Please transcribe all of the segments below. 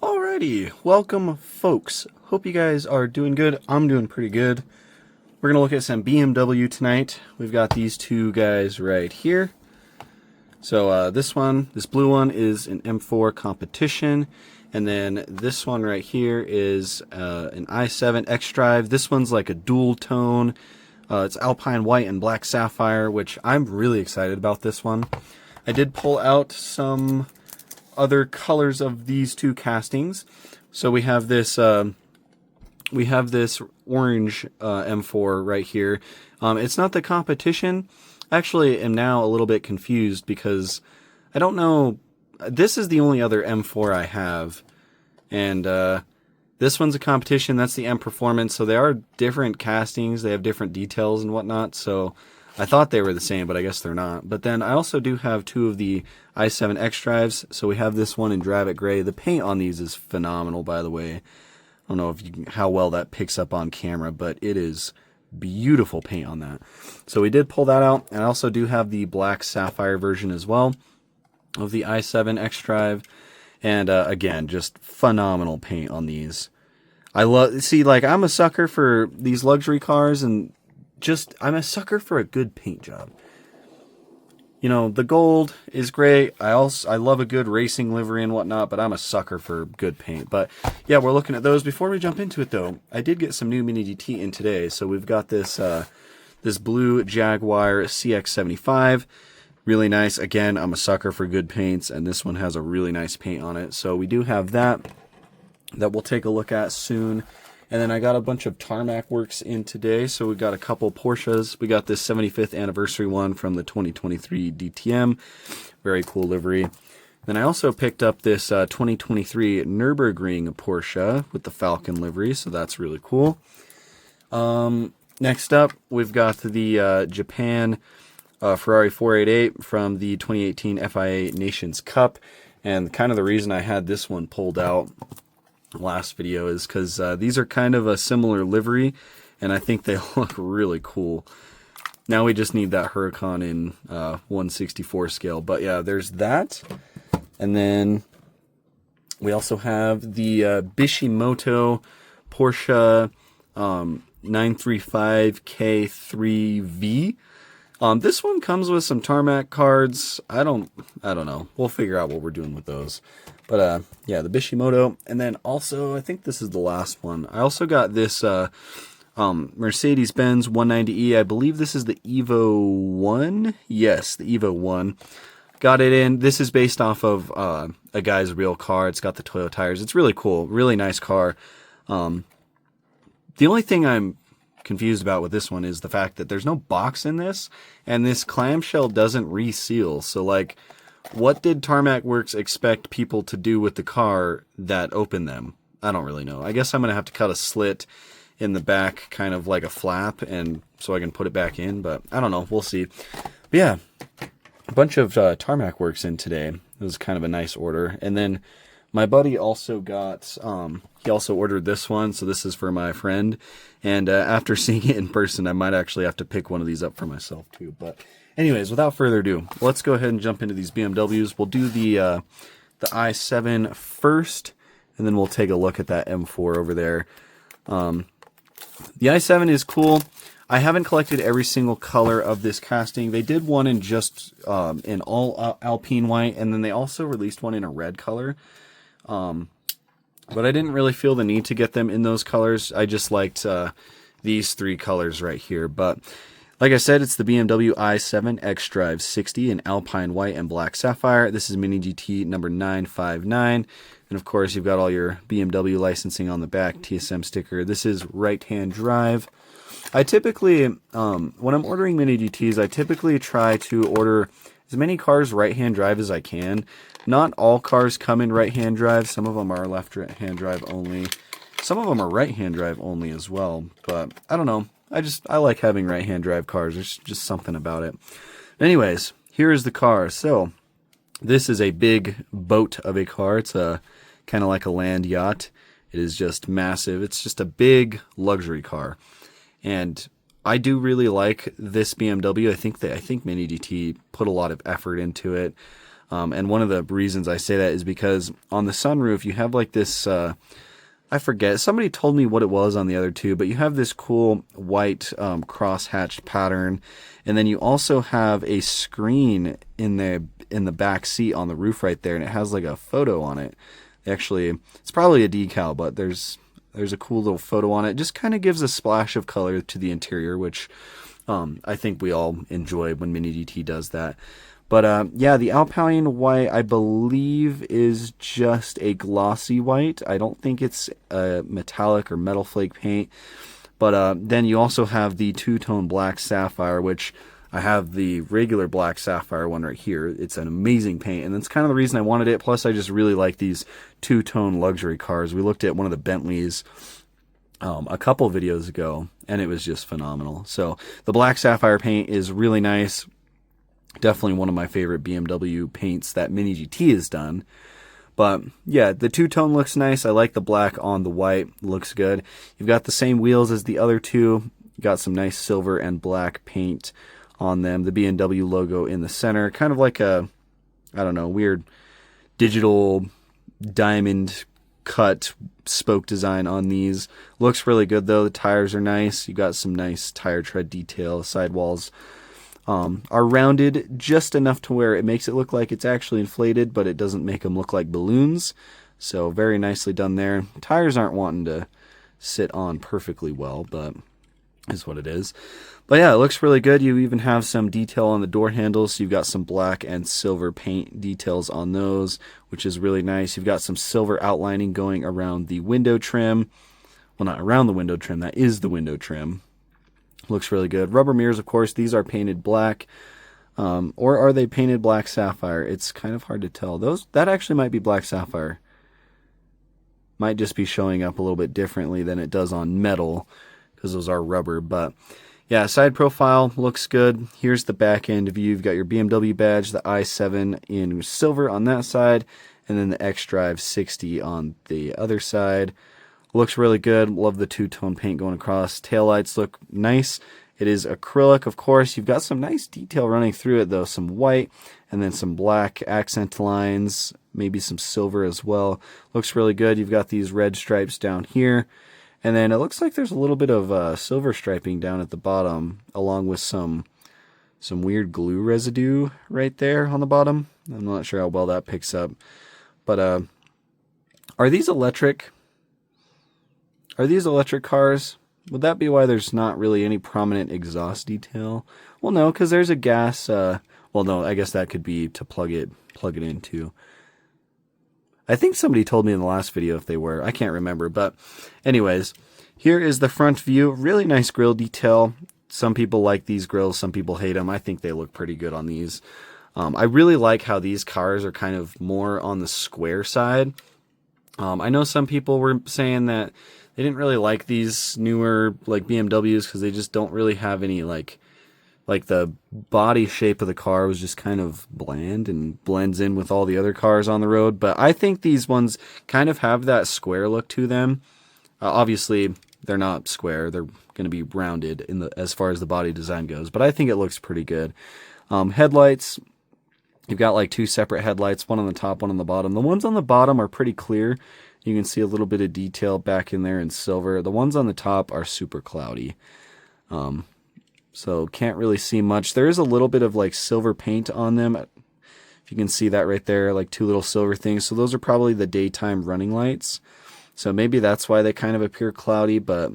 Alrighty, welcome folks. Hope you guys are doing good. I'm doing pretty good. We're gonna look at some BMW tonight. We've got these two guys right here. So this blue one is an M4 Competition, and then this one right here is an i7 xDrive. This one's like a dual tone. It's Alpine white and black sapphire, which I'm really excited about this one. I did pull out some other colors of these two castings. So we have this orange M4 right here. It's not the Competition. I actually am now a little bit confused because I don't know. This is the only other M4 I have, and this one's a Competition. That's the M Performance. So they are different castings. They have different details and whatnot. So I thought they were the same, but I guess they're not. But then I also do have two of the i7 xDrives. So we have this one in Drive It Gray. The paint on these is phenomenal, by the way. I don't know how well that picks up on camera, but it is beautiful paint on that. So we did pull that out. And I also do have the black sapphire version as well of the i7 xDrive. And again, just phenomenal paint on these. I'm a sucker for these luxury cars, and I'm a sucker for a good paint job. You know, the gold is great. I love a good racing livery and whatnot, but I'm a sucker for good paint. But yeah, we're looking at those. Before we jump into it though, I did get some new Mini GT in today. So we've got this blue Jaguar CX75. Really nice. Again, I'm a sucker for good paints, and this one has a really nice paint on it. So we do have that we'll take a look at soon. And then I got a bunch of tarmac works in today. So we got a couple Porsches. We got this 75th anniversary one from the 2023 DTM. Very cool livery. Then I also picked up this 2023 Nürburgring Porsche with the Falcon livery. So that's really cool. Next up, we've got the Japan Ferrari 488 from the 2018 FIA Nations Cup. And kind of the reason I had this one pulled out last video is because these are kind of a similar livery, and I think they look really cool. Now we just need that Huracan in 1/64 scale. But yeah, there's that. And then we also have the Bisimoto Porsche 935 K3V. This one comes with some tarmac cards. I don't know. We'll figure out what we're doing with those. But yeah, the Bisimoto. And then also, I think this is the last one. I also got this Mercedes-Benz 190E. I believe this is the Evo 1. Yes, the Evo 1. Got it in. This is based off of a guy's real car. It's got the Toyo tires. It's really cool. Really nice car. The only thing I'm confused about with this one is the fact that there's no box in this, and this clamshell doesn't reseal. So like, what did Tarmac Works expect people to do with the car that opened them? I don't really know. I guess I'm gonna have to cut a slit in the back, kind of like a flap, and so I can put it back in, but I don't know. We'll see. But yeah, a bunch of Tarmac Works in today. It was kind of a nice order. And then my buddy also got, he also ordered this one, so this is for my friend. And after seeing it in person, I might actually have to pick one of these up for myself too. But anyways, without further ado, let's go ahead and jump into these BMWs. We'll do the i7 first, and then we'll take a look at that M4 over there. The i7 is cool. I haven't collected every single color of this casting. They did one in just in all Alpine white, and then they also released one in a red color. But I didn't really feel the need to get them in those colors. I just liked these three colors right here. But like I said, it's the BMW i7 xDrive60 in Alpine white and black sapphire. This is Mini GT number 959. And of course, you've got all your BMW licensing on the back, TSM sticker. This is right-hand drive. I typically, when I'm ordering Mini GTs, I typically try to order as many cars right-hand drive as I can. Not all cars come in right-hand drive. Some of them are left-hand drive only. Some of them are right-hand drive only as well. But I don't know. I like having right-hand drive cars. There's just something about it. Anyways, here is the car. So this is a big boat of a car. It's a kind of like a land yacht. It is just massive. It's just a big luxury car. And I do really like this BMW. I think Mini GT put a lot of effort into it. And one of the reasons I say that is because on the sunroof, you have like this, I forget, somebody told me what it was on the other two, but you have this cool white cross-hatched pattern. And then you also have a screen in the back seat on the roof right there, and it has like a photo on it. Actually, it's probably a decal, but there's a cool little photo on it. It just kind of gives a splash of color to the interior, which I think we all enjoy when Mini GT does that. But yeah, the Alpine white, I believe, is just a glossy white. I don't think it's a metallic or metal flake paint. But then you also have the two-tone black Sapphire, which I have the regular black Sapphire one right here. It's an amazing paint, and that's kind of the reason I wanted it. Plus, I just really like these two-tone luxury cars. We looked at one of the Bentleys a couple videos ago, and it was just phenomenal. So the black Sapphire paint is really nice. Definitely one of my favorite BMW paints that Mini GT has done. But yeah, the two-tone looks nice. I like the black on the white. Looks good. You've got the same wheels as the other two. You got some nice silver and black paint on them. The BMW logo in the center. Kind of like a, I don't know, weird digital diamond cut spoke design on these. Looks really good though. The tires are nice. You got some nice tire tread detail. Sidewalls are rounded just enough to where it makes it look like it's actually inflated, but it doesn't make them look like balloons. So very nicely done there. Tires aren't wanting to sit on perfectly well, but is what it is. But yeah, it looks really good. You even have some detail on the door handles. So you've got some black and silver paint details on those, which is really nice. You've got some silver outlining going around the window trim. Well, not around the window trim. That is the window trim. Looks really good. Rubber mirrors, of course, these are painted black. Or are they painted black Sapphire? It's kind of hard to tell. That actually might be black Sapphire. Might just be showing up a little bit differently than it does on metal, because those are rubber. But yeah, side profile looks good. Here's the back end view. You've got your BMW badge, the i7 in silver on that side, and then the xDrive60 on the other side. Looks really good. Love the two-tone paint going across. Taillights look nice. It is acrylic, of course. You've got some nice detail running through it, though. Some white and then some black accent lines. Maybe some silver as well. Looks really good. You've got these red stripes down here. And then it looks like there's a little bit of silver striping down at the bottom, along with some weird glue residue right there on the bottom. I'm not sure how well that picks up. But are these electric? Are these electric cars? Would that be why there's not really any prominent exhaust detail? Well, no, because there's a gas. Well, no, I guess that could be to plug it into. I think somebody told me in the last video if they were. I can't remember. But anyways, here is the front view. Really nice grille detail. Some people like these grills. Some people hate them. I think they look pretty good on these. I really like how these cars are kind of more on the square side. I know some people were saying that they didn't really like these newer like BMWs because they just don't really have any like the body shape of the car was just kind of bland and blends in with all the other cars on the road. But I think these ones kind of have that square look to them. Obviously, they're not square. They're going to be rounded as far as the body design goes. But I think it looks pretty good. Headlights, you've got like two separate headlights, one on the top, one on the bottom. The ones on the bottom are pretty clear. You can see a little bit of detail back in there in silver. The ones on the top are super cloudy. So can't really see much. There is a little bit of like silver paint on them. If you can see that right there, like two little silver things. So those are probably the daytime running lights. So maybe that's why they kind of appear cloudy, but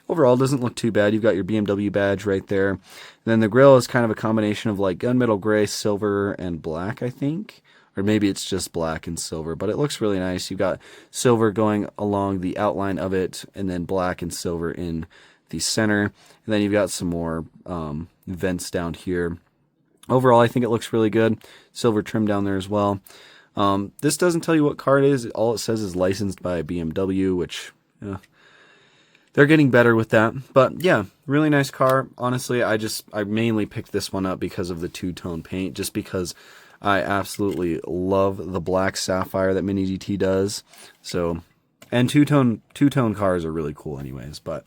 overall it doesn't look too bad. You've got your BMW badge right there. And then the grille is kind of a combination of like gunmetal gray, silver, and black, I think. Or maybe it's just black and silver, but it looks really nice. You've got silver going along the outline of it, and then black and silver in the center. And then you've got some more vents down here. Overall, I think it looks really good. Silver trim down there as well. This doesn't tell you what car it is. All it says is licensed by BMW, which they're getting better with that. But yeah, really nice car. Honestly, I mainly picked this one up because of the two-tone paint, just because I absolutely love the black Sapphire that Mini GT does. So, and two-tone cars are really cool anyways. But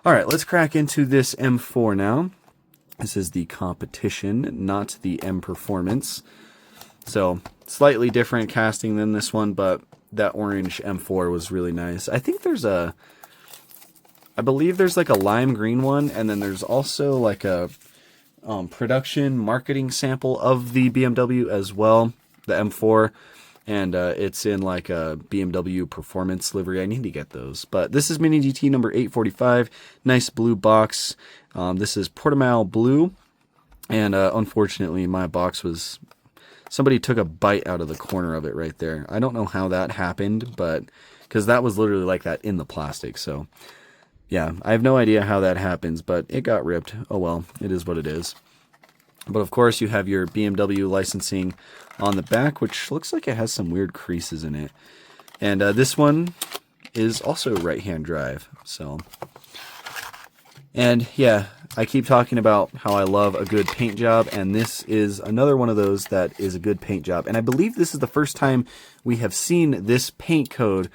all right, let's crack into this M4 now. This is the Competition, not the M Performance. So slightly different casting than this one, but that orange M4 was really nice. I think I believe there's like a lime green one, and then there's also like a production marketing sample of the BMW as well, the M4, and it's in like a BMW performance livery. I need to get those. But this is Mini GT number 845, nice blue box. This is Portimao blue, and unfortunately my box was, somebody took a bite out of the corner of it right there. I don't know how that happened, but because that was literally like that in the plastic. So yeah, I have no idea how that happens, but it got ripped. Oh well, it is what it is. But of course you have your BMW licensing on the back, which looks like it has some weird creases in it. And this one is also right-hand drive. So, and yeah, I keep talking about how I love a good paint job, and this is another one of those that is a good paint job. And I believe this is the first time we have seen this paint code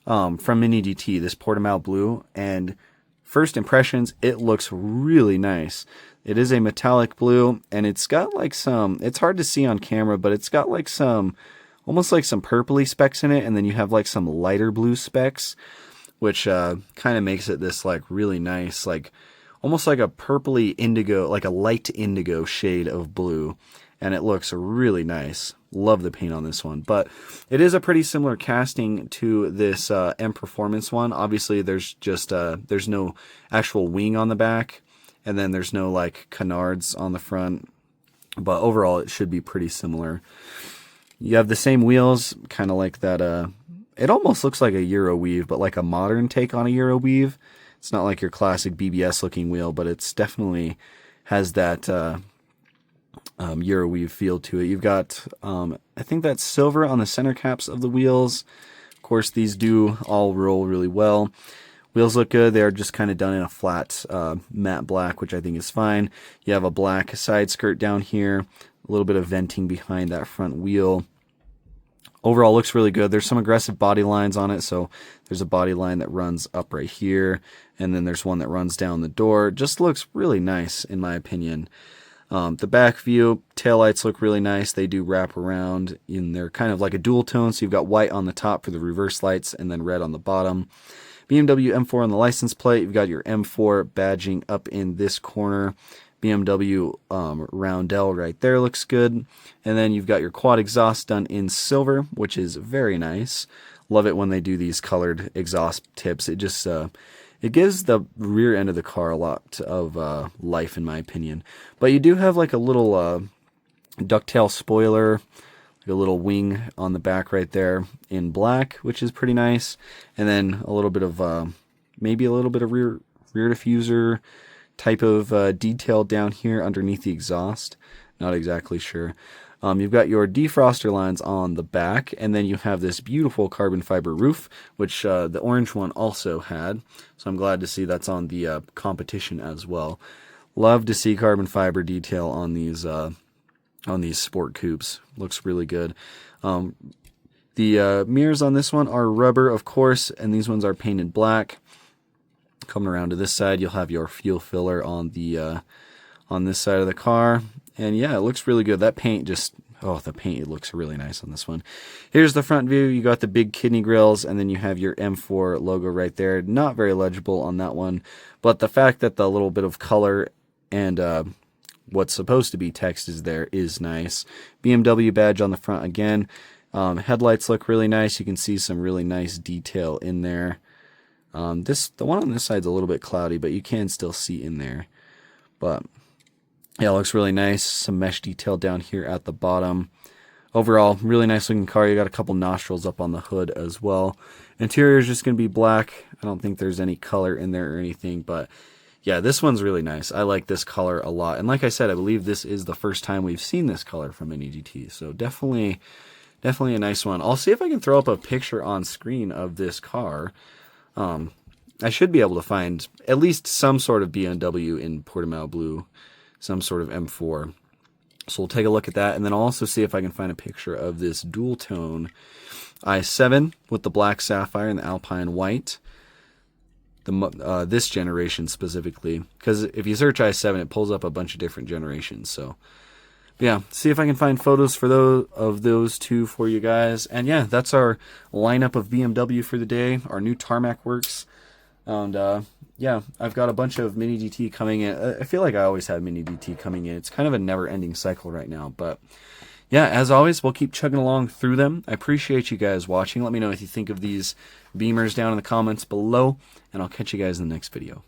from Mini GT, this Portimao blue, and first impressions, it looks really nice. It is a metallic blue, and it's got like some, it's hard to see on camera, but it's got like some, almost like some purpley specks in it, and then you have like some lighter blue specks, which kind of makes it this like really nice, like almost like a purpley indigo, like a light indigo shade of blue, and it looks really nice. Love the paint on this one, but it is a pretty similar casting to this M Performance one. Obviously, there's just there's no actual wing on the back, and then there's no like canards on the front. But overall, it should be pretty similar. You have the same wheels, kind of like that. It almost looks like a Euro weave, but like a modern take on a Euro weave. It's not like your classic BBS looking wheel, but it's definitely has that Euro weave feel to it. You've got, I think that's silver on the center caps of the wheels. Of course, these do all roll really well. Wheels look good. They're just kind of done in a flat matte black, which I think is fine. You have a black side skirt down here, a little bit of venting behind that front wheel. Overall looks really good. There's some aggressive body lines on it. So there's a body line that runs up right here, and then there's one that runs down the door. Just looks really nice in my opinion. The back view, taillights look really nice. They do wrap around, and they're kind of like a dual tone. So you've got white on the top for the reverse lights and then red on the bottom. BMW M4 on the license plate. You've got your M4 badging up in this corner. BMW roundel right there looks good. And then you've got your quad exhaust done in silver, which is very nice. Love it when they do these colored exhaust tips. It just it gives the rear end of the car a lot of life, in my opinion. But you do have like a little ducktail spoiler, like a little wing on the back right there in black, which is pretty nice. And then a little bit of maybe a little bit of rear diffuser type of detail down here underneath the exhaust. Not exactly sure. You've got your defroster lines on the back, and then you have this beautiful carbon fiber roof, which the orange one also had. So I'm glad to see that's on the competition as well. Love to see carbon fiber detail on these sport coupes. Looks really good. The mirrors on this one are rubber, of course, and these ones are painted black. Coming around to this side, you'll have your fuel filler on the on this side of the car. And yeah, it looks really good. That paint just, oh, the paint looks really nice on this one. Here's the front view. You got the big kidney grills, and then you have your M4 logo right there. Not very legible on that one, but the fact that the little bit of color and what's supposed to be text is there is nice. BMW badge on the front again. Headlights look really nice. You can see some really nice detail in there. The one on this side's a little bit cloudy, but you can still see in there. But yeah, it looks really nice. Some mesh detail down here at the bottom. Overall, really nice looking car. You got a couple nostrils up on the hood as well. Interior is just going to be black. I don't think there's any color in there or anything, but yeah, this one's really nice. I like this color a lot. And like I said, I believe this is the first time we've seen this color from Mini GT. So definitely a nice one. I'll see if I can throw up a picture on screen of this car. I should be able to find at least some sort of BMW in Portimao blue, some sort of M4. So we'll take a look at that, and then I'll also see if I can find a picture of this dual tone i7 with the black Sapphire and the Alpine white. This generation specifically, because if you search i7, it pulls up a bunch of different generations. So Yeah, see if I can find photos for those two for you guys. And yeah, that's our lineup of BMW for the day. Our new tarmac works. And yeah, I've got a bunch of mini DT coming in. I feel like I always have mini DT coming in. It's kind of a never-ending cycle right now. But yeah, as always, we'll keep chugging along through them. I appreciate you guys watching. Let me know what you think of these Beamers down in the comments below. And I'll catch you guys in the next video.